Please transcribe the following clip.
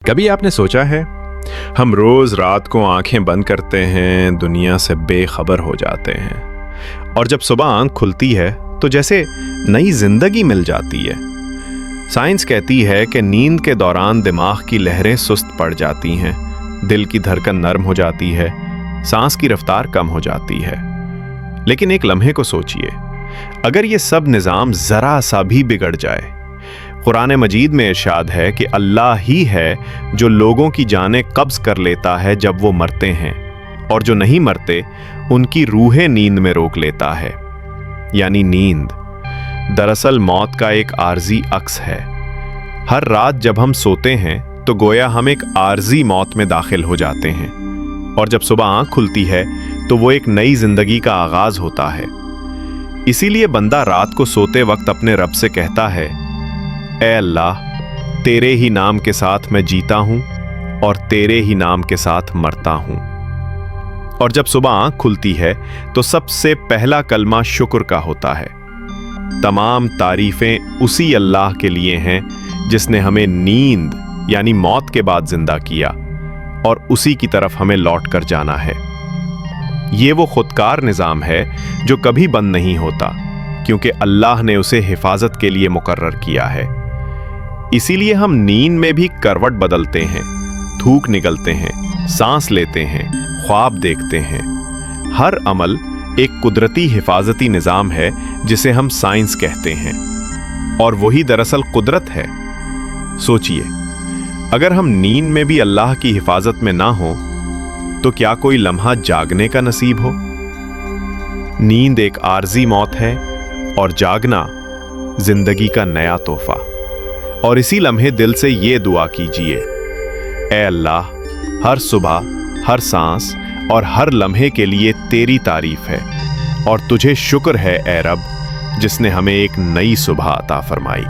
कभी आपने सोचा है हम रोज रात को आंखें बंद करते हैं, दुनिया से बेखबर हो जाते हैं और जब सुबह आंख खुलती है तो जैसे नई जिंदगी मिल जाती है। साइंस कहती है कि नींद के दौरान दिमाग की लहरें सुस्त पड़ जाती हैं, दिल की धड़कन नरम हो जाती है, सांस की रफ्तार कम हो जाती है। लेकिन एक लम्हे को सोचिए, अगर ये सब निज़ाम जरा सा भी बिगड़ जाए। कुरान मजीद में इरशाद है कि अल्लाह ही है जो लोगों की जानें कब्ज कर लेता है जब वो मरते हैं, और जो नहीं मरते उनकी रूहें नींद में रोक लेता है। यानी नींद दरअसल मौत का एक आर्जी अक्स है। हर रात जब हम सोते हैं तो गोया हम एक आर्जी मौत में दाखिल हो जाते हैं, और जब सुबह आंख खुलती है तो वो एक नई जिंदगी का आगाज होता है। इसीलिए बंदा रात को सोते वक्त अपने रब से कहता है, ऐ अल्लाह, तेरे ही नाम के साथ मैं जीता हूं और तेरे ही नाम के साथ मरता हूं। और जब सुबह आंख खुलती है तो सबसे पहला कलमा शुक्र का होता है। तमाम तारीफें उसी अल्लाह के लिए हैं जिसने हमें नींद यानी मौत के बाद जिंदा किया और उसी की तरफ हमें लौट कर जाना है। ये वो खुदकार निज़ाम है जो कभी बंद नहीं होता, क्योंकि अल्लाह ने उसे हिफाजत के लिए मुकर्रर किया है। इसीलिए हम नींद में भी करवट बदलते हैं, थूक निकलते हैं, सांस लेते हैं, ख्वाब देखते हैं। हर अमल एक कुदरती हिफाजती निज़ाम है जिसे हम साइंस कहते हैं, और वही दरअसल कुदरत है। सोचिए, अगर हम नींद में भी अल्लाह की हिफाजत में ना हो तो क्या कोई लम्हा जागने का नसीब हो? नींद एक आर्जी मौत है और जागना जिंदगी का नया तोहफा। और इसी लम्हे दिल से ये दुआ कीजिए, ऐ अल्लाह, हर सुबह, हर सांस और हर लम्हे के लिए तेरी तारीफ है, और तुझे शुक्र है ऐ रब जिसने हमें एक नई सुबह अता फरमाई।